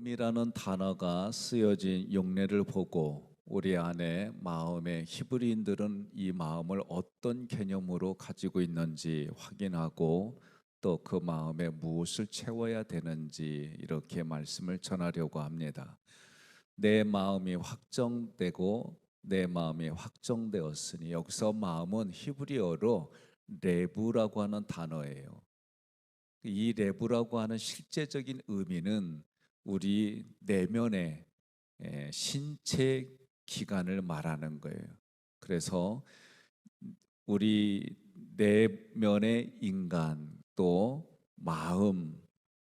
마음이라는 단어가 쓰여진 용례를 보고 우리 안에 마음의 히브리인들은 이 마음을 어떤 개념으로 가지고 있는지 확인하고 또 그 마음에 무엇을 채워야 되는지 이렇게 말씀을 전하려고 합니다. 내 마음이 확정되고 내 마음이 확정되었으니, 여기서 마음은 히브리어로 레부라고 하는 단어예요. 이 레부라고 하는 실제적인 의미는 우리 내면의 신체 기관을 말하는 거예요. 그래서 우리 내면의 인간, 또 마음,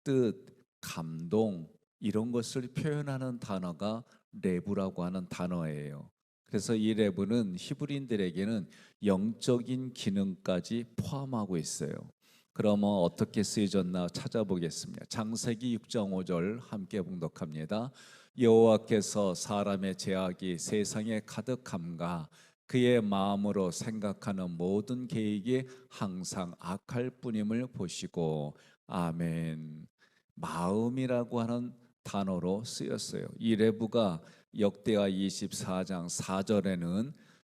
뜻, 감동, 이런 것을 표현하는 단어가 레부라고 하는 단어예요. 그래서 이 레부는 히브리인들에게는 영적인 기능까지 포함하고 있어요. 그러면 어떻게 쓰여졌나 찾아보겠습니다. 창세기 6장 5절 함께 봉독합니다. 여호와께서 사람의 죄악이 세상에 가득함과 그의 마음으로 생각하는 모든 계획이 항상 악할 뿐임을 보시고. 아멘. 마음이라고 하는 단어로 쓰였어요. 이 레부가 역대하 24장 4절에는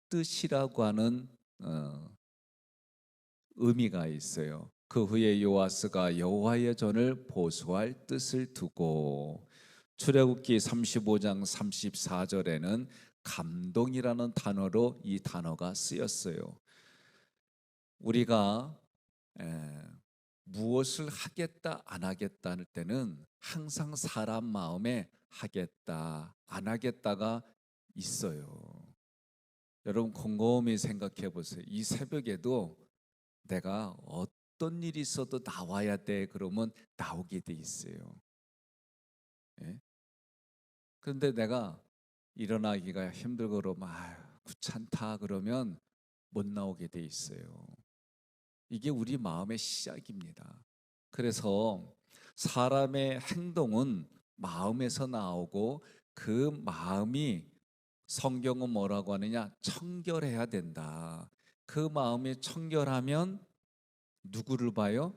뜻이라고 하는 의미가 있어요. 그 후에 요아스가 여호와의 전을 보수할 뜻을 두고. 출애굽기 35장 34절에는 감동이라는 단어로 이 단어가 쓰였어요. 우리가 무엇을 하겠다 안 하겠다 할 때는 항상 사람 마음에 하겠다 안 하겠다가 있어요. 여러분 곰곰이 생각해 보세요. 이 새벽에도 내가 어떤 일이 있어도 나와야 돼 그러면 나오게 돼 있어요. 예? 그런데 내가 일어나기가 힘들고 그러면 귀찮다 그러면 못 나오게 돼 있어요. 이게 우리 마음의 시작입니다. 그래서 사람의 행동은 마음에서 나오고 그 마음이, 성경은 뭐라고 하느냐, 청결해야 된다. 그 마음이 청결하면 누구를 봐요?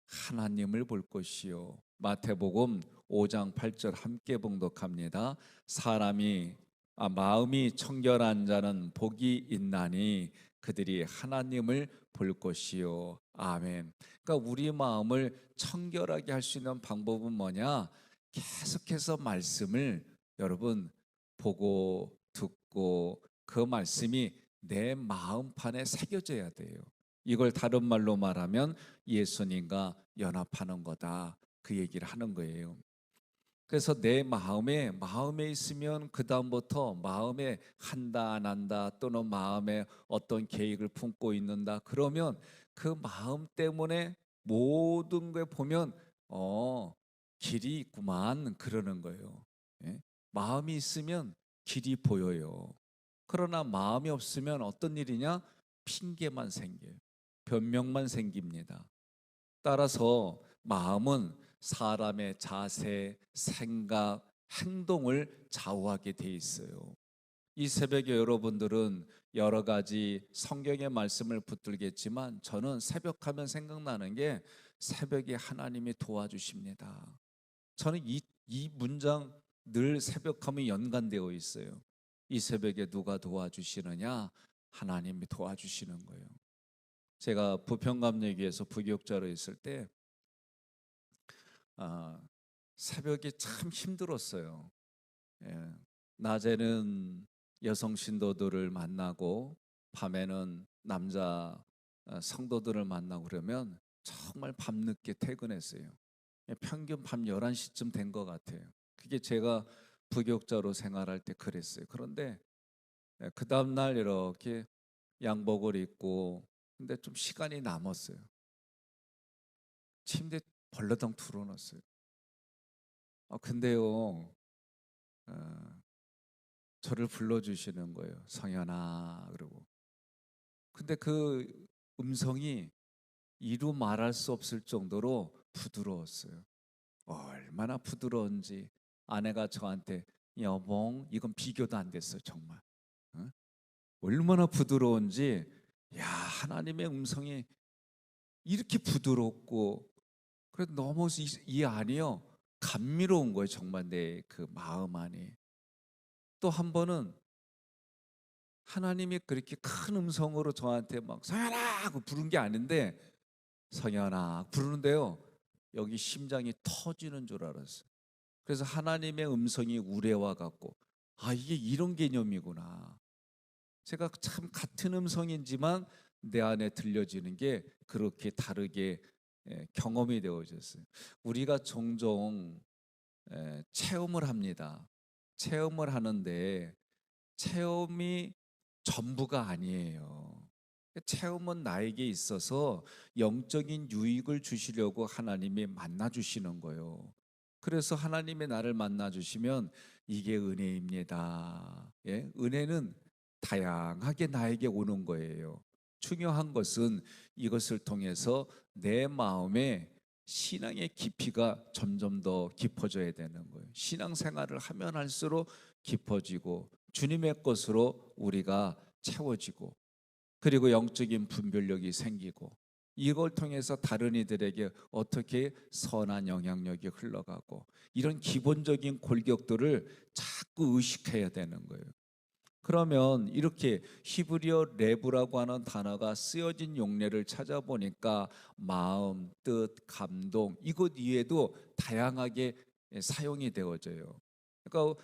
하나님을 볼 것이요. 마태복음 5장 8절 함께 봉독합니다. 마음이 청결한 자는 복이 있나니 그들이 하나님을 볼 것이요. 아멘. 그러니까 우리 마음을 청결하게 할 수 있는 방법은 뭐냐? 계속해서 말씀을 여러분 보고 듣고 그 말씀이 내 마음판에 새겨져야 돼요. 이걸 다른 말로 말하면 예수님과 연합하는 거다, 그 얘기를 하는 거예요. 그래서 내 마음에 있으면 그 다음부터 마음에 한다 안 한다 또는 마음에 어떤 계획을 품고 있는다 그러면 그 마음 때문에 모든 걸 보면 길이 있구만 그러는 거예요. 예? 마음이 있으면 길이 보여요. 그러나 마음이 없으면 어떤 일이냐? 핑계만 생겨요. 변명만 생깁니다. 따라서 마음은 사람의 자세, 생각, 행동을 좌우하게 돼 있어요. 이 새벽에 여러분들은 여러 가지 성경의 말씀을 붙들겠지만 저는 새벽하면 생각나는 게 새벽에 하나님이 도와주십니다. 저는 이 문장 늘 새벽하면 연관되어 있어요. 이 새벽에 누가 도와주시느냐? 하나님이 도와주시는 거예요. 제가 부평감리교에서 부교육자로 있을 때 새벽이 참 힘들었어요. 예, 낮에는 여성 신도들을 만나고 밤에는 남자 성도들을 만나고 그러면 정말 밤늦게 퇴근했어요. 평균 밤 11시쯤 된 것 같아요. 그게 제가 부교육자로 생활할 때 그랬어요. 그런데 그 다음날 이렇게 양복을 입고 근데 좀 시간이 남았어요. 침대 벌러덩 틀어놨어요. 근데요, 저를 불러주시는 거예요. 성현아 그러고. 근데 그 음성이 이루 말할 수 없을 정도로 부드러웠어요. 얼마나 부드러운지 아내가 저한테 여봉 이건 비교도 안 됐어요 정말. 어? 얼마나 부드러운지. 야, 하나님의 음성이 이렇게 부드럽고 그래도 너무 이 안이요 감미로운 거예요. 정말 내 그 마음 안에. 또 한 번은 하나님이 그렇게 큰 음성으로 저한테 막 성현아 하고 부른 게 아닌데 성현아 부르는데요. 여기 심장이 터지는 줄 알았어요. 그래서 하나님의 음성이 우레와 같고 아 이게 이런 개념이구나. 제가 참 같은 음성이지만 내 안에 들려지는 게 그렇게 다르게 경험이 되어졌어요. 우리가 종종 체험을 합니다. 체험을 하는데 체험이 전부가 아니에요. 체험은 나에게 있어서 영적인 유익을 주시려고 하나님이 만나 주시는 거예요. 그래서 하나님의 나를 만나 주시면 이게 은혜입니다. 예? 은혜는 다양하게 나에게 오는 거예요. 중요한 것은 이것을 통해서 내 마음에 신앙의 깊이가 점점 더 깊어져야 되는 거예요. 신앙생활을 하면 할수록 깊어지고 주님의 것으로 우리가 채워지고 그리고 영적인 분별력이 생기고 이걸 통해서 다른 이들에게 어떻게 선한 영향력이 흘러가고 이런 기본적인 골격들을 자꾸 의식해야 되는 거예요. 그러면 이렇게 히브리어 레브라고 하는 단어가 쓰여진 용례를 찾아보니까 마음, 뜻, 감동 이것 이외에도 다양하게 사용이 되어져요. 그러니까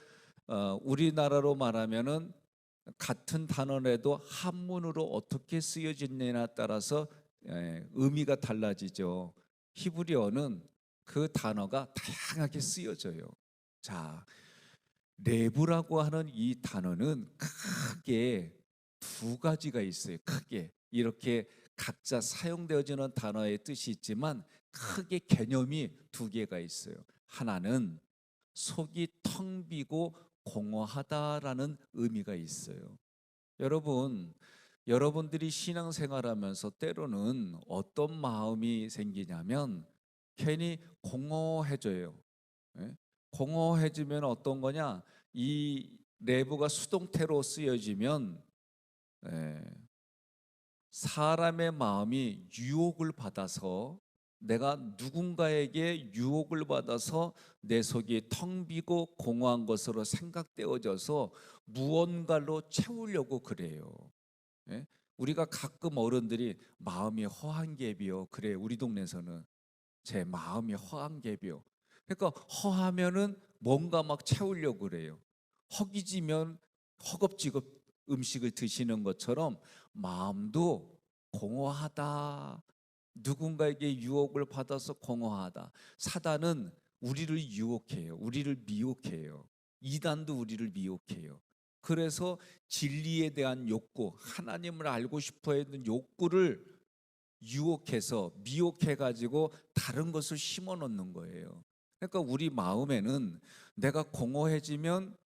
우리나라로 말하면은 같은 단어라도 한문으로 어떻게 쓰여지느냐에 따라서 의미가 달라지죠. 히브리어는 그 단어가 다양하게 쓰여져요. 자, 내부라고 하는 이 단어는 크게 두 가지가 있어요. 크게 이렇게 각자 사용되어지는 단어의 뜻이 있지만 크게 개념이 두 개가 있어요. 하나는 속이 텅 비고 공허하다라는 의미가 있어요. 여러분, 여러분들이 신앙생활하면서 때로는 어떤 마음이 생기냐면 괜히 공허해져요. 예? 공허해지면 어떤 거냐? 이 내부가 수동태로 쓰여지면 예, 사람의 마음이 유혹을 받아서 내가 누군가에게 유혹을 받아서 내 속이 텅 비고 공허한 것으로 생각되어져서 무언가로 채우려고 그래요. 예? 우리가 가끔 어른들이 마음이 허한 갭이요. 그래 우리 동네에서는 제 마음이 허한 갭이요. 그러니까 허하면은 뭔가 막 채우려고 그래요. 허기지면 허겁지겁 음식을 드시는 것처럼 마음도 공허하다. 누군가에게 유혹을 받아서 공허하다. 사단은 우리를 유혹해요. 우리를 미혹해요. 이단도 우리를 미혹해요. 그래서 진리에 대한 욕구, 하나님을 알고 싶어 했는 욕구를 유혹해서 미혹해 가지고 다른 것을 심어 놓는 거예요. 그러니까 우리 마음에는 내가 공허해지면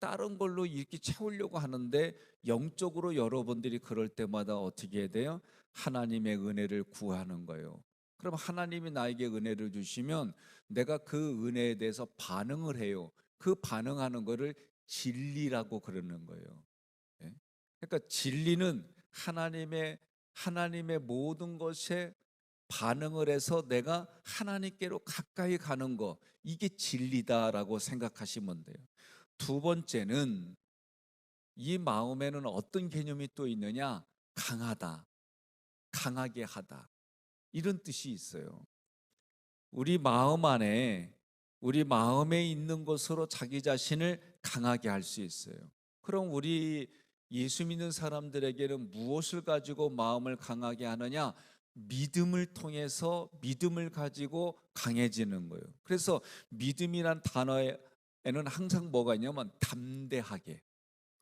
다른 걸로 이렇게 채우려고 하는데 영적으로 여러분들이 그럴 때마다 어떻게 해야 돼요? 하나님의 은혜를 구하는 거예요. 그럼 하나님이 나에게 은혜를 주시면 내가 그 은혜에 대해서 반응을 해요. 그 반응하는 거를 진리라고 그러는 거예요. 예? 그러니까 진리는 하나님의 모든 것에 반응을 해서 내가 하나님께로 가까이 가는 거 이게 진리다라고 생각하시면 돼요. 두 번째는 이 마음에는 어떤 개념이 또 있느냐? 강하다, 강하게 하다 이런 뜻이 있어요. 우리 마음 안에 우리 마음에 있는 것으로 자기 자신을 강하게 할 수 있어요. 그럼 우리 예수 믿는 사람들에게는 무엇을 가지고 마음을 강하게 하느냐? 믿음을 통해서 믿음을 가지고 강해지는 거예요. 그래서 믿음이란 단어에는 항상 뭐가 있냐면 담대하게.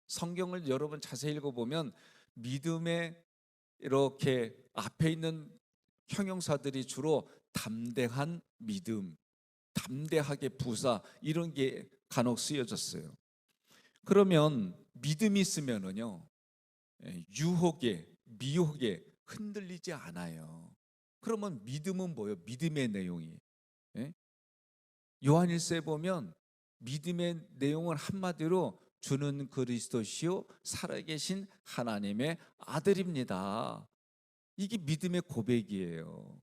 성경을 여러분 자세히 읽어보면 믿음의 이렇게 앞에 있는 형용사들이 주로 담대한 믿음, 담대하게 부사 이런 게 간혹 쓰여졌어요. 그러면 믿음이 있으면은요 유혹에 미혹에 흔들리지 않아요. 그러면 믿음은 뭐예요? 믿음의 내용이 예? 요한일서에 보면 믿음의 내용은 한마디로 주는 그리스도시요 살아계신 하나님의 아들입니다. 이게 믿음의 고백이에요.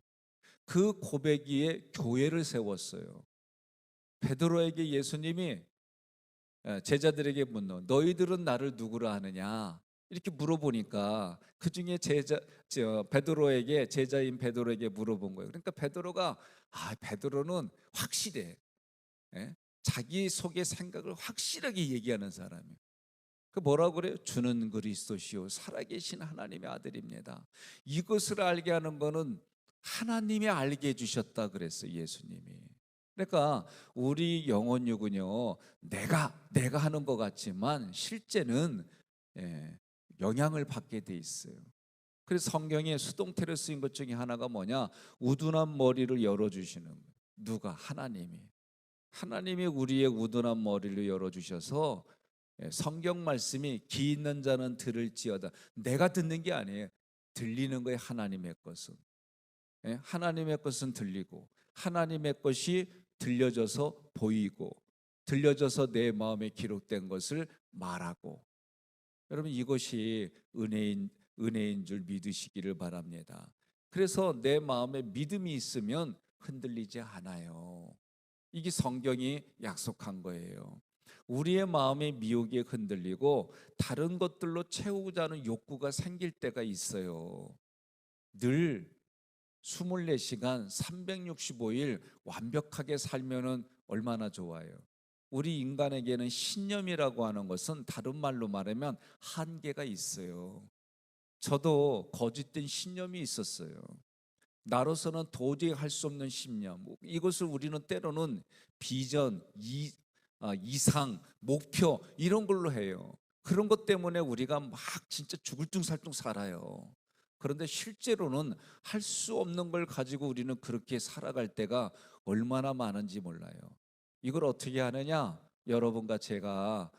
그 고백 위에 교회를 세웠어요. 베드로에게 예수님이 제자들에게 묻는 너희들은 나를 누구라 하느냐 이렇게 물어보니까 그 중에 베드로에게 제자인 베드로에게 물어본 거예요. 그러니까 베드로가 베드로는 확실해. 예? 자기 속의 생각을 확실하게 얘기하는 사람이에요. 그 뭐라고 그래요? 주는 그리스도시요 살아계신 하나님의 아들입니다. 이것을 알게 하는 거는 하나님이 알게 해주셨다 그랬어요, 예수님이. 그러니까 우리 영혼육은요, 내가 하는 것 같지만 실제는 영향을 받게 돼 있어요. 그래서 성경에 수동태로 쓰인 것 중에 하나가 뭐냐? 우둔한 머리를 열어주시는 거예요. 누가? 하나님이 우리의 우둔한 머리를 열어주셔서 성경 말씀이 귀 있는 자는 들을지어다. 내가 듣는 게 아니에요. 들리는 거예요. 하나님의 것은. 하나님의 것은 들리고 하나님의 것이 들려져서 보이고 들려져서 내 마음에 기록된 것을 말하고. 여러분 이것이 은혜인 줄 믿으시기를 바랍니다. 그래서 내 마음에 믿음이 있으면 흔들리지 않아요. 이게 성경이 약속한 거예요. 우리의 마음의 미혹에 흔들리고 다른 것들로 채우고자 하는 욕구가 생길 때가 있어요. 늘 24시간 365일 완벽하게 살면은 얼마나 좋아요. 우리 인간에게는 신념이라고 하는 것은 다른 말로 말하면 한계가 있어요. 저도 거짓된 신념이 있었어요. 나로서는 도저히 할 수 없는 신념. 이것을 우리는 때로는 비전, 이상, 목표 이런 걸로 해요. 그런 것 때문에 우리가 막 진짜 죽을 둥살둥 살아요. 그런데 실제로는 할 수 없는 걸 가지고 우리는 그렇게 살아갈 때가 얼마나 많은지 몰라요. 이걸 어떻게 하느냐? 여러분과 제가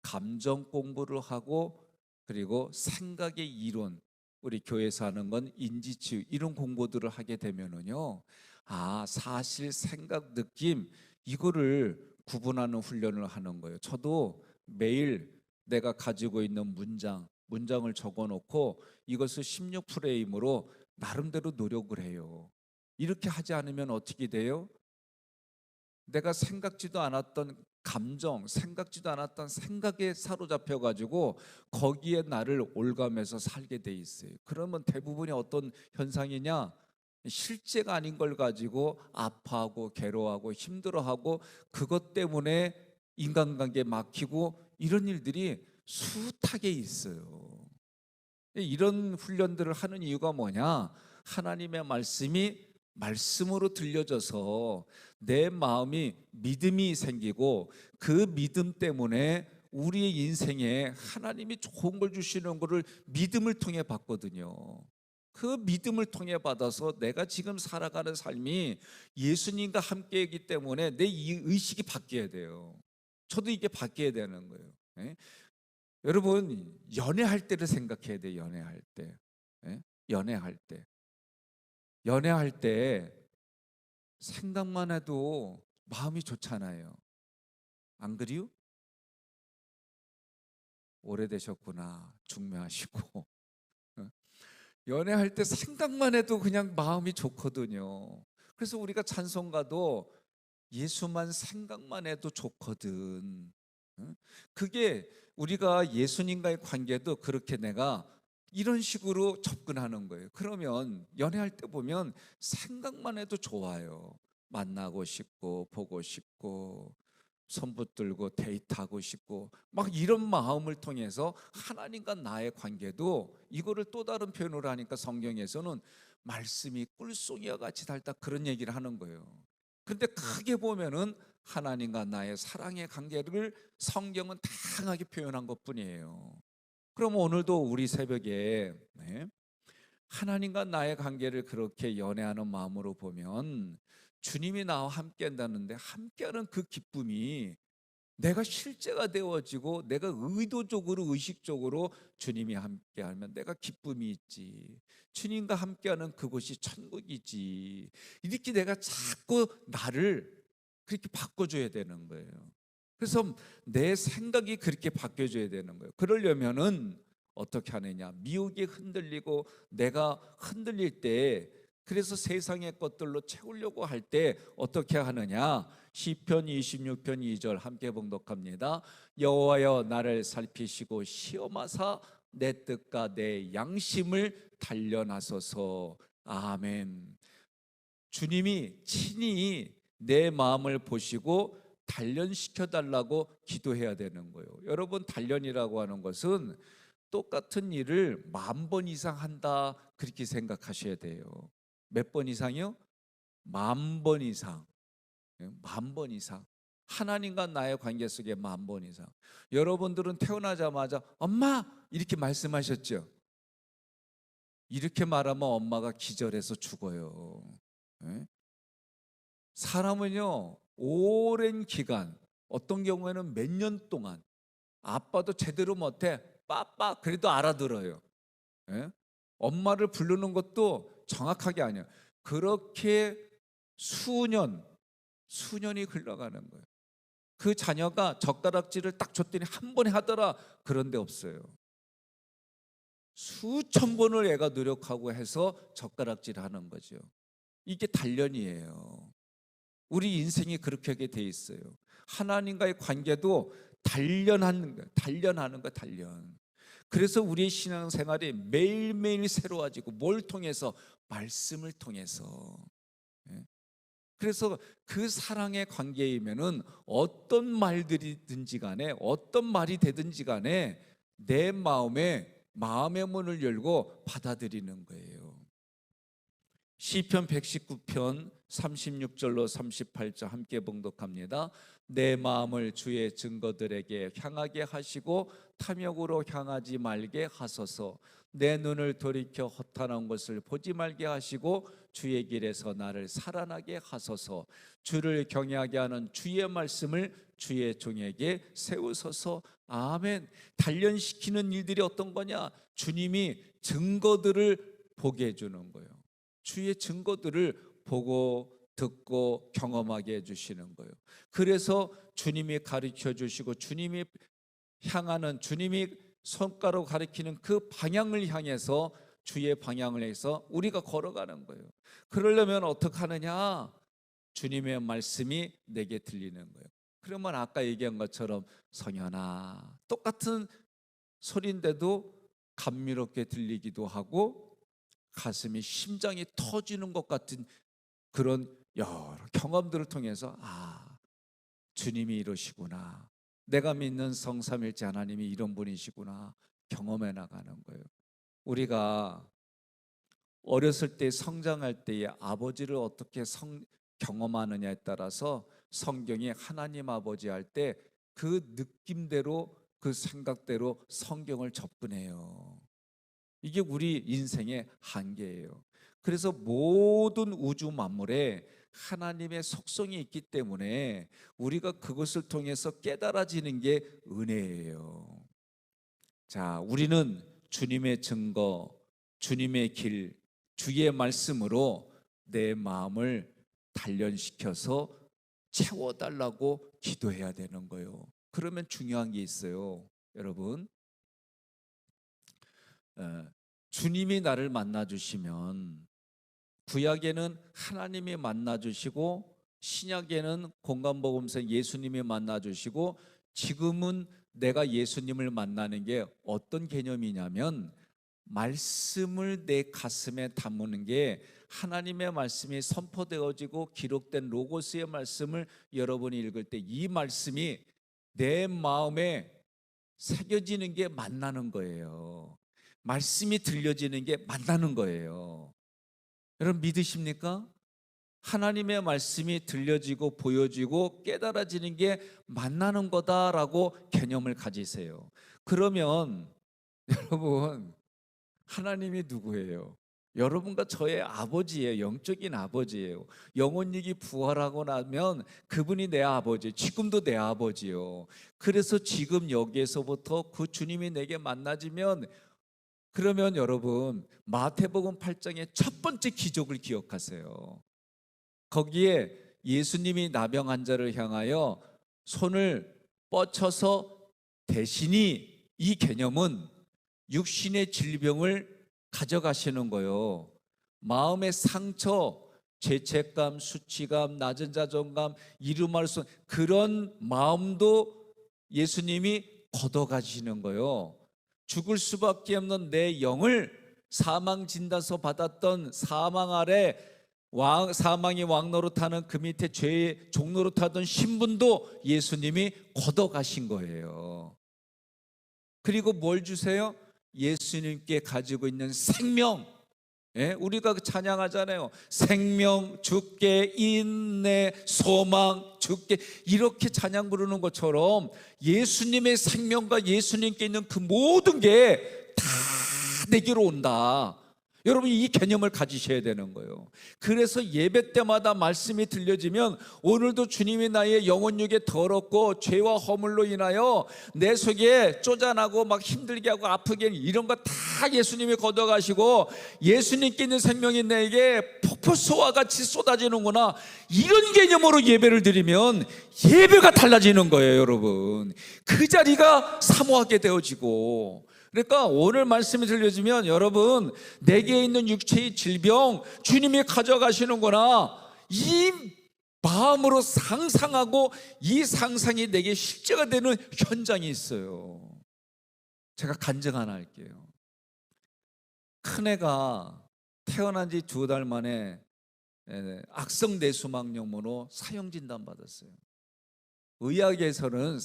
감정 공부를 하고 그리고 생각의 이론, 우리 교회에서 하는 건 인지치유 이런 공부들을 하게 되면은요, 사실, 생각, 느낌 이거를 구분하는 훈련을 하는 거예요. 저도 매일 내가 가지고 있는 문장을 적어놓고 이것을 16프레임으로 나름대로 노력을 해요. 이렇게 하지 않으면 어떻게 돼요? 내가 생각지도 않았던 감정, 생각지도 않았던 생각에 사로잡혀 가지고 거기에 나를 올가면서 살게 돼 있어요. 그러면 대부분이 어떤 현상이냐? 실제가 아닌 걸 가지고 아파하고 괴로워하고 힘들어하고 그것 때문에 인간관계 막히고 이런 일들이 숱하게 있어요. 이런 훈련들을 하는 이유가 뭐냐? 하나님의 말씀이 말씀으로 들려져서 내 마음이 믿음이 생기고 그 믿음 때문에 우리의 인생에 하나님이 좋은 걸 주시는 것을 믿음을 통해 받거든요. 그 믿음을 통해 받아서 내가 지금 살아가는 삶이 예수님과 함께이기 때문에 내 이 의식이 바뀌어야 돼요. 저도 이게 바뀌어야 되는 거예요. 여러분 연애할 때를 생각해야 돼요. 연애할 때. 연애할 때 생각만 해도 마음이 좋잖아요. 안 그래요? 오래되셨구나. 중매하시고. 연애할 때 생각만 해도 그냥 마음이 좋거든요. 그래서 우리가 찬송가도 예수만 생각만 해도 좋거든. 그게 우리가 예수님과의 관계도 그렇게 내가 이런 식으로 접근하는 거예요. 그러면 연애할 때 보면 생각만 해도 좋아요. 만나고 싶고 보고 싶고 손 붙들고 데이트하고 싶고 막 이런 마음을 통해서 하나님과 나의 관계도 이거를 또 다른 표현으로 하니까 성경에서는 말씀이 꿀송이와 같이 닳다 그런 얘기를 하는 거예요. 그런데 크게 보면은 하나님과 나의 사랑의 관계를 성경은 다양하게 표현한 것뿐이에요. 그럼 오늘도 우리 새벽에 하나님과 나의 관계를 그렇게 연애하는 마음으로 보면 주님이 나와 함께 한다는데 함께하는 그 기쁨이 내가 실제가 되어지고 내가 의도적으로 의식적으로 주님이 함께하면 내가 기쁨이 있지. 주님과 함께하는 그곳이 천국이지. 이렇게 내가 자꾸 나를 그렇게 바꿔줘야 되는 거예요. 그래서 내 생각이 그렇게 바뀌어줘야 되는 거예요. 그러려면은 어떻게 하느냐? 미혹에 흔들리고 내가 흔들릴 때, 그래서 세상의 것들로 채우려고 할 때 어떻게 하느냐? 시편 26편 2절 함께 봉독합니다. 여호와여 나를 살피시고 시험하사 내 뜻과 내 양심을 단련하소서. 아멘. 주님이 친히 내 마음을 보시고 단련시켜 달라고 기도해야 되는 거예요. 여러분, 단련이라고 하는 것은 똑같은 일을 10,000번 이상 한다, 그렇게 생각하셔야 돼요. 몇 번 이상이요? 10,000번 이상. 10,000번 이상. 하나님과 나의 관계 속에 10,000번 이상. 여러분들은 태어나자마자 엄마 이렇게 말씀하셨죠? 이렇게 말하면 엄마가 기절해서 죽어요. 사람은요, 오랜 기간, 어떤 경우에는 몇 년 동안 아빠도 제대로 못해 빠빠 그래도 알아들어요. 엄마를 부르는 것도 정확하게 아니에요. 그렇게 수년이 흘러가는 거예요. 그 자녀가 젓가락질을 딱 줬더니 한 번에 하더라, 그런 데 없어요. 수천 번을 애가 노력하고 해서 젓가락질 하는 거죠. 이게 단련이에요. 우리 인생이 그렇게 하게 돼 있어요. 하나님과의 관계도 단련하는 거예요. 단련. 그래서 우리의 신앙생활이 매일매일 새로워지고, 뭘 통해서? 말씀을 통해서. 그래서 그 사랑의 관계이면은 어떤 말들이든지 간에, 어떤 말이 되든지 간에 내 마음의 문을 열고 받아들이는 거예요. 시편 119편 36절로 38절 함께 봉독합니다. 내 마음을 주의 증거들에게 향하게 하시고 탐욕으로 향하지 말게 하소서. 내 눈을 돌이켜 허탄한 것을 보지 말게 하시고 주의 길에서 나를 살아나게 하소서. 주를 경외하게 하는 주의 말씀을 주의 종에게 세우소서. 아멘. 단련시키는 일들이 어떤 거냐? 주님이 증거들을 보게 해주는 거예요. 주의 증거들을 보고 듣고 경험하게 해주시는 거예요. 그래서 주님이 가르쳐 주시고 주님이 향하는, 주님이 손가락으로 가리키는 그 방향을 향해서, 주의 방향을 해서 우리가 걸어가는 거예요. 그러려면 어떻게 하느냐? 주님의 말씀이 내게 들리는 거예요. 그러면 아까 얘기한 것처럼 성현아, 똑같은 소리인데도 감미롭게 들리기도 하고 가슴이, 심장이 터지는 것 같은 그런 여러 경험들을 통해서 주님이 이러시구나, 내가 믿는 성삼일체 하나님이 이런 분이시구나 경험해 나가는 거예요. 우리가 어렸을 때, 성장할 때에 아버지를 어떻게 경험하느냐에 따라서 성경이 하나님 아버지 할 때 그 느낌대로, 그 생각대로 성경을 접근해요. 이게 우리 인생의 한계예요. 그래서 모든 우주 만물에 하나님의 속성이 있기 때문에 우리가 그것을 통해서 깨달아지는 게 은혜예요. 자, 우리는 주님의 증거, 주님의 길, 주의 말씀으로 내 마음을 단련시켜서 채워달라고 기도해야 되는 거예요. 그러면 중요한 게 있어요. 여러분, 주님이 나를 만나주시면, 구약에는 하나님이 만나주시고 신약에는 공간복음서 예수님이 만나주시고, 지금은 내가 예수님을 만나는 게 어떤 개념이냐면, 말씀을 내 가슴에 담는 게, 하나님의 말씀이 선포되어지고 기록된 로고스의 말씀을 여러분이 읽을 때 이 말씀이 내 마음에 새겨지는 게 만나는 거예요. 말씀이 들려지는 게 만나는 거예요. 여러분 믿으십니까? 하나님의 말씀이 들려지고 보여지고 깨달아지는 게 만나는 거다라고 개념을 가지세요. 그러면 여러분, 하나님이 누구예요? 여러분과 저의 아버지예요. 영적인 아버지예요. 영혼육이 부활하고 나면 그분이 내 아버지, 지금도 내 아버지요. 그래서 지금 여기에서부터 그 주님이 내게 만나지면, 그러면 여러분 마태복음 8장의 첫 번째 기적을 기억하세요. 거기에 예수님이 나병 환자를 향하여 손을 뻗쳐서 대신이, 이 개념은 육신의 질병을 가져가시는 거예요. 마음의 상처, 죄책감, 수치감, 낮은 자존감, 이루말 수 없는 그런 마음도 예수님이 걷어가시는 거예요. 죽을 수밖에 없는 내 영을 사망 진단서 받았던 사망 아래 사망의 왕노릇하는 그 밑에 죄의 종노릇하던 신분도 예수님이 걷어가신 거예요. 그리고 뭘 주세요? 예수님께 가지고 있는 생명. 예? 우리가 찬양하잖아요. 생명 주께 있네, 소망 주께, 이렇게 찬양 부르는 것처럼 예수님의 생명과 예수님께 있는 그 모든 게 다 내게로 온다. 여러분, 이 개념을 가지셔야 되는 거예요. 그래서 예배 때마다 말씀이 들려지면 오늘도 주님이 나의 영혼 육에 더럽고 죄와 허물로 인하여 내 속에 쪼잔하고 막 힘들게 하고 아프게 이런 거 다 예수님이 걷어가시고 예수님께 있는 생명이 내게 폭포수와 같이 쏟아지는구나, 이런 개념으로 예배를 드리면 예배가 달라지는 거예요. 여러분, 그 자리가 사모하게 되어지고, 그러니까 오늘 말씀이 들려지면 여러분, 내게 있는 육체의 질병 주님이 가져가시는구나, 이 마음으로 상상하고 이 상상이 내게 실제가 되는 현장이 있어요. 제가 간증 하나 할게요. 큰애가 태어난 지 2달 만에 악성 뇌수막염으로 사형 진단 받았어요. 의학에서는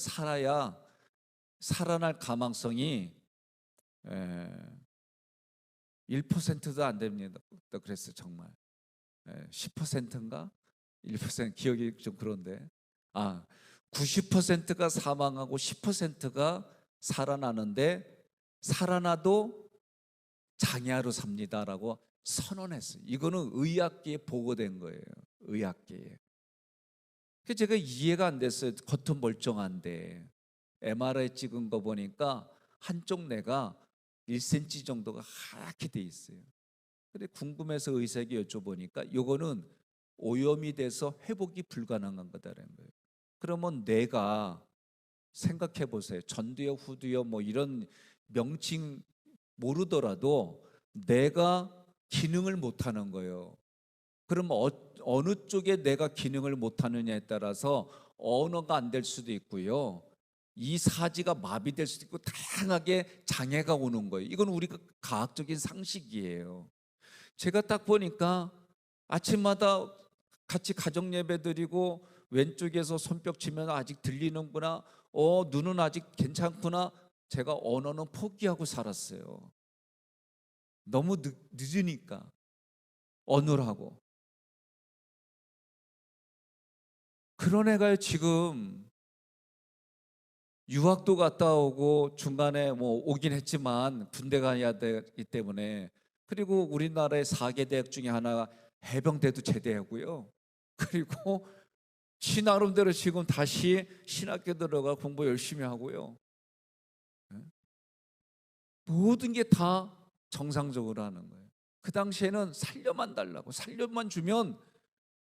살아날 가망성이 1%도 안 됩니다. 그랬어요. 정말 10%인가 1% 기억이 좀 그런데 90%가 사망하고 10%가 살아나는데 살아나도 장애아로 삽니다라고 선언했어요. 이거는 의학계에 보고된 거예요. 의학계에. 그래서 제가 이해가 안 됐어요. 겉은 멀쩡한데 MRI 찍은 거 보니까 한쪽 뇌가 1cm 정도가 하얗게 돼 있어요. 근데 궁금해서 의사에게 여쭤보니까 이거는 오염이 돼서 회복이 불가능한 거다라는 거예요. 그러면 뇌가, 생각해 보세요. 전두엽, 후두엽 뭐 이런 명칭 모르더라도 뇌가 기능을 못하는 거예요. 그럼 어느 쪽에 뇌가 기능을 못하느냐에 따라서 언어가 안 될 수도 있고요, 이 사지가 마비될 수도 있고 다양하게 장애가 오는 거예요. 이건 우리가 과학적인 상식이에요. 제가 딱 보니까 아침마다 같이 가정 예배 드리고 왼쪽에서 손뼉 치면 아직 들리는구나, 눈은 아직 괜찮구나, 제가 언어는 포기하고 살았어요. 너무 늦으니까 어눌하고. 그런 애가 지금 유학도 갔다 오고 중간에 뭐 오긴 했지만 군대 가야 되기 때문에, 그리고 우리나라의 4개 대학 중에 하나가 해병대도 제대하고요. 그리고 지 나름대로 지금 다시 신학교 들어가 공부 열심히 하고요. 모든 게 다 정상적으로 하는 거예요. 그 당시에는 살려만 달라고, 살려만 주면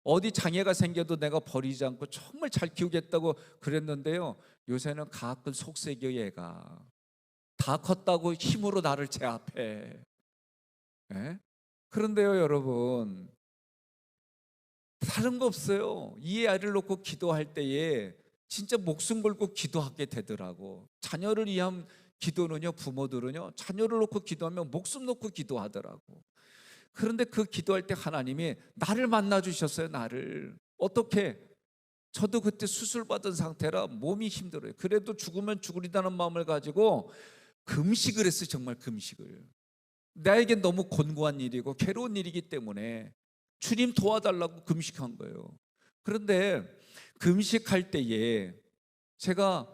어디 장애가 생겨도 내가 버리지 않고 정말 잘 키우겠다고 그랬는데요, 요새는 가끔 속색여. 얘가 다 컸다고 힘으로 나를 제압해. 그런데요 여러분, 다른 거 없어요. 이 아이를 놓고 기도할 때에 진짜 목숨 걸고 기도하게 되더라고. 자녀를 위한 기도는요, 부모들은요 자녀를 놓고 기도하면 목숨 놓고 기도하더라고. 그런데 그 기도할 때 하나님이 나를 만나 주셨어요. 나를. 어떻게? 저도 그때 수술받은 상태라 몸이 힘들어요. 그래도 죽으면 죽으리다는 마음을 가지고 금식을 했어요. 정말 금식을. 나에겐 너무 곤고한 일이고 괴로운 일이기 때문에 주님 도와달라고 금식한 거예요. 그런데 금식할 때에 제가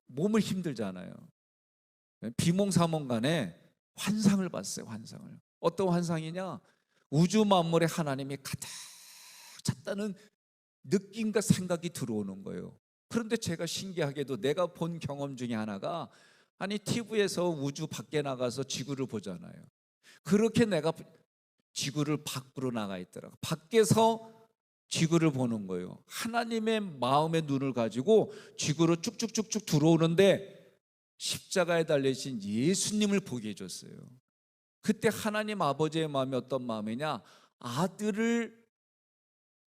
몸을 힘들잖아요. 비몽사몽간에 환상을 봤어요. 환상을. 어떤 환상이냐, 우주 만물에 하나님이 가득 찼다는 느낌과 생각이 들어오는 거예요. 그런데 제가 신기하게도 내가 본 경험 중에 하나가, 아니 TV에서 우주 밖에 나가서 지구를 보잖아요. 그렇게 내가 지구를 밖으로 나가 있더라고요. 밖에서 지구를 보는 거예요. 하나님의 마음의 눈을 가지고 지구로 쭉쭉쭉쭉 들어오는데 십자가에 달리신 예수님을 보게 해줬어요. 그때 하나님 아버지의 마음이 어떤 마음이냐, 아들을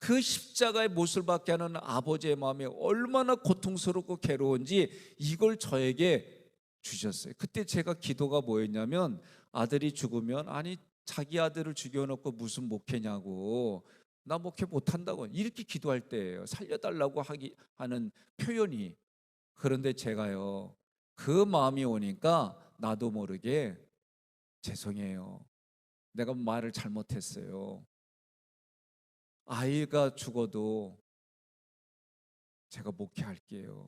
그 십자가의 못을 받게 하는 아버지의 마음이 얼마나 고통스럽고 괴로운지 이걸 저에게 주셨어요. 그때 제가 기도가 뭐였냐면, 아들이 죽으면 아니 자기 아들을 죽여놓고 무슨 목회냐고, 나 목회 못한다고, 이렇게 기도할 때예요. 살려달라고 하는 표현이. 그런데 제가요, 그 마음이 오니까 나도 모르게 죄송해요, 내가 말을 잘못했어요. 아이가 죽어도 제가 목회할게요.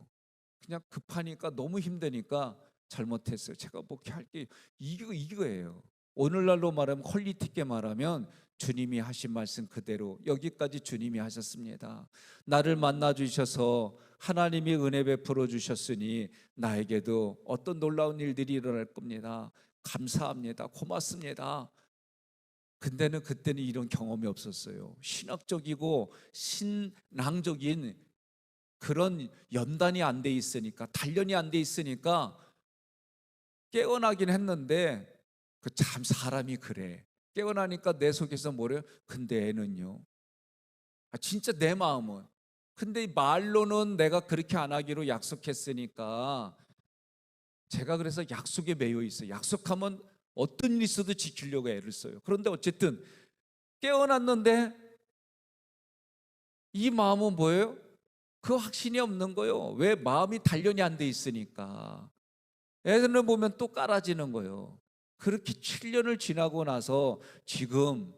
그냥 급하니까, 너무 힘드니까 잘못했어요. 제가 목회할게요. 이거예요. 오늘날로 말하면, 퀄리티 있게 말하면, 주님이 하신 말씀 그대로 여기까지 주님이 하셨습니다. 나를 만나 주셔서 하나님이 은혜 베풀어 주셨으니 나에게도 어떤 놀라운 일들이 일어날 겁니다. 감사합니다. 고맙습니다. 근데는 그때는 이런 경험이 없었어요. 신학적이고 신앙적인 그런 연단이 안 돼 있으니까, 단련이 안 돼 있으니까 깨어나긴 했는데, 그 참 사람이 그래. 깨어나니까 내 속에서 뭐래요? 근데 애는요. 진짜 내 마음은. 근데 말로는 내가 그렇게 안 하기로 약속했으니까, 제가 그래서 약속에 매여 있어요. 약속하면 어떤 일이 있어도 지키려고 애를 써요. 그런데 어쨌든 깨어났는데 이 마음은 뭐예요? 그 확신이 없는 거예요. 왜? 마음이 단련이 안 돼 있으니까. 애들을 보면 또 깔아지는 거예요. 그렇게 7년을 지나고 나서 지금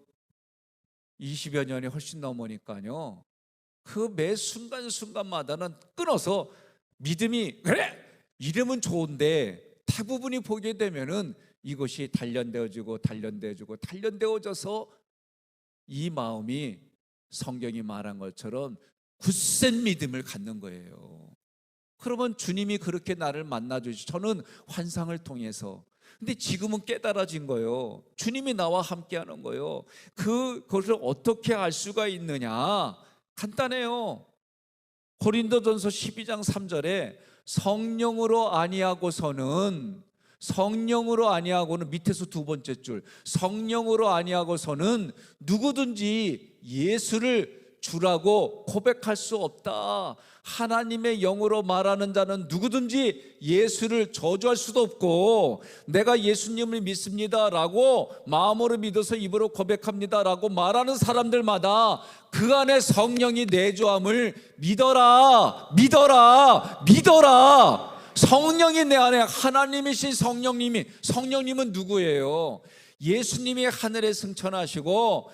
20여 년이 훨씬 넘으니까요, 그 매 순간순간마다는 끊어서 믿음이, 그래! 이러면 좋은데 대부분이 보게 되면은 이것이 단련되어져서 이 마음이 성경이 말한 것처럼 굳센 믿음을 갖는 거예요. 그러면 주님이 그렇게 나를 만나 주시죠. 저는 환상을 통해서. 근데 지금은 깨달아진 거예요. 주님이 나와 함께 하는 거예요. 그것을 어떻게 알 수가 있느냐? 간단해요. 고린도전서 12장 3절에 성령으로 아니하고는 밑에서 두 번째 줄, 성령으로 아니하고서는 누구든지 예수를 주라고 고백할 수 없다. 하나님의 영으로 말하는 자는 누구든지 예수를 저주할 수도 없고, 내가 예수님을 믿습니다라고 마음으로 믿어서 입으로 고백합니다라고 말하는 사람들마다 그 안에 성령이 내주함을 믿어라. 성령이 내 안에, 하나님이신 성령님은 누구예요? 예수님이 하늘에 승천하시고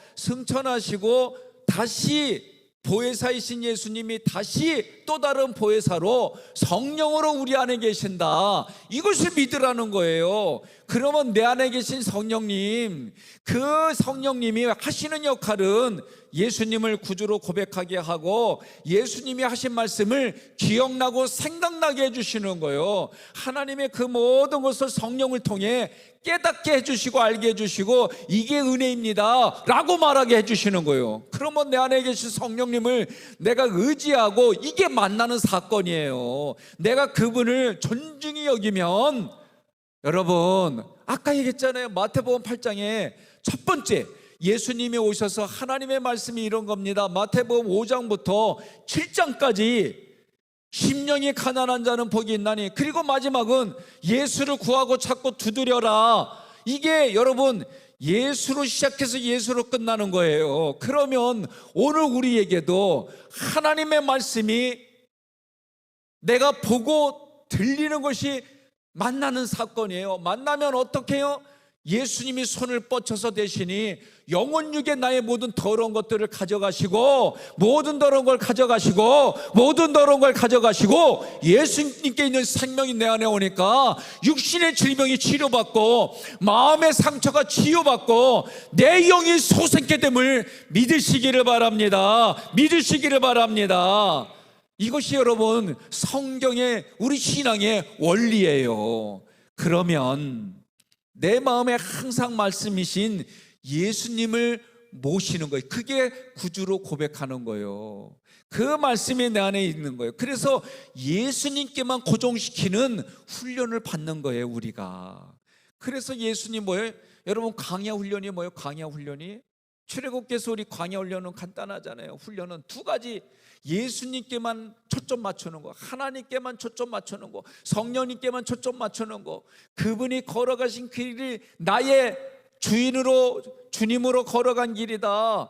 다시 보혜사이신 예수님이 다시 또 다른 보혜사로 성령으로 우리 안에 계신다. 이것을 믿으라는 거예요. 그러면 내 안에 계신 성령님, 그 성령님이 하시는 역할은 예수님을 구주로 고백하게 하고 예수님이 하신 말씀을 기억나고 생각나게 해주시는 거예요. 하나님의 그 모든 것을 성령을 통해 깨닫게 해주시고 알게 해주시고, 이게 은혜입니다 라고 말하게 해주시는 거예요. 그러면 내 안에 계신 성령님을 내가 의지하고, 이게 만나는 사건이에요. 내가 그분을 존중히 여기면, 여러분 아까 얘기했잖아요. 마태복음 8장에 첫 번째, 예수님이 오셔서 하나님의 말씀이 이런 겁니다. 마태복음 5장부터 7장까지 심령이 가난한 자는 복이 있나니, 그리고 마지막은 예수를 구하고 찾고 두드려라. 이게 여러분 예수로 시작해서 예수로 끝나는 거예요. 그러면 오늘 우리에게도 하나님의 말씀이 내가 보고 들리는 것이 만나는 사건이에요. 만나면 어떻게 해요? 예수님이 손을 뻗쳐서 대시니 영혼육에 나의 모든 더러운 것들을 가져가시고, 모든 더러운 걸 가져가시고 예수님께 있는 생명이 내 안에 오니까 육신의 질병이 치료받고 마음의 상처가 치유받고 내 영이 소생케 됨을 믿으시기를 바랍니다. 이것이 여러분 성경의, 우리 신앙의 원리예요. 그러면 내 마음에 항상 말씀이신 예수님을 모시는 거예요. 그게 구주로 고백하는 거예요. 그 말씀이 내 안에 있는 거예요. 그래서 예수님께만 고정시키는 훈련을 받는 거예요, 우리가. 그래서 예수님 뭐예요? 여러분 강야 훈련이 뭐예요? 강야 훈련이 출애굽께서 우리 광야 훈련은 간단하잖아요. 훈련은 두 가지, 예수님께만 초점 맞추는 거, 하나님께만 초점 맞추는 거, 성령님께만 초점 맞추는 거, 그분이 걸어가신 그 길이 나의 주인으로, 주님으로 걸어간 길이다.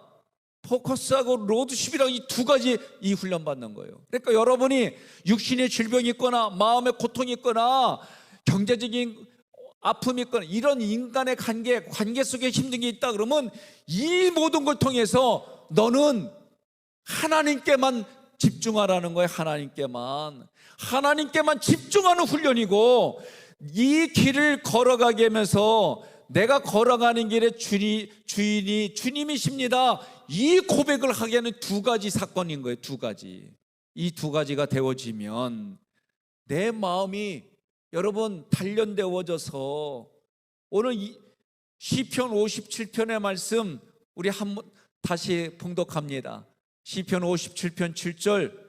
포커스하고 로드십이라고 이 두 가지 이 훈련 받는 거예요. 그러니까 여러분이 육신의 질병이 있거나 마음의 고통이 있거나 경제적인 아픔이 있거나 이런 인간의 관계 속에 힘든 게 있다 그러면 이 모든 걸 통해서 너는 하나님께만 집중하라는 거예요. 하나님께만 집중하는 훈련이고, 이 길을 걸어가게 하면서 내가 걸어가는 길의 주인이 주님이십니다, 이 고백을 하게 하는 두 가지 사건인 거예요. 두 가지. 이 두 가지가 되어지면 내 마음이 여러분 단련되어져서, 오늘 시편 57편의 말씀 우리 한번 다시 봉독합니다. 시편 57편 7절,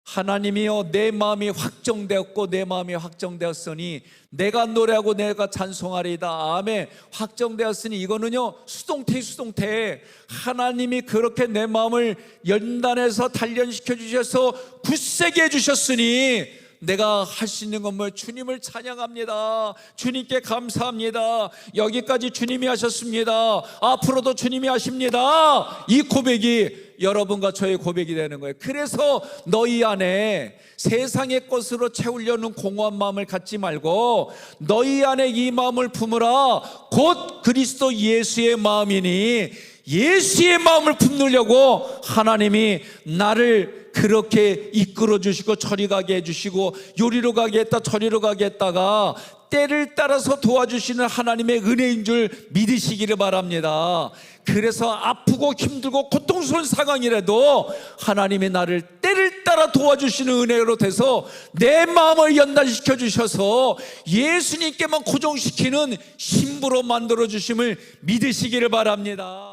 하나님이여 내 마음이 확정되었고 내 마음이 확정되었으니 내가 노래하고 내가 찬송하리이다. 아멘. 확정되었으니 이거는요 수동태. 하나님이 그렇게 내 마음을 연단해서 단련시켜 주셔서 굳세게 해주셨으니 내가 할 수 있는 건 뭐, 주님을 찬양합니다. 주님께 감사합니다. 여기까지 주님이 하셨습니다. 앞으로도 주님이 하십니다. 이 고백이 여러분과 저의 고백이 되는 거예요. 그래서 너희 안에 세상의 것으로 채우려는 공허한 마음을 갖지 말고 너희 안에 이 마음을 품으라. 곧 그리스도 예수의 마음이니, 예수의 마음을 품으려고 하나님이 나를 그렇게 이끌어 주시고 저리 가게 해주시고, 요리로 가게 했다 저리로 가게 했다가 때를 따라서 도와주시는 하나님의 은혜인 줄 믿으시기를 바랍니다. 그래서 아프고 힘들고 고통스러운 상황이라도 하나님이 나를 때를 따라 도와주시는 은혜로 돼서 내 마음을 연단시켜 주셔서 예수님께만 고정시키는 신부로 만들어 주심을 믿으시기를 바랍니다.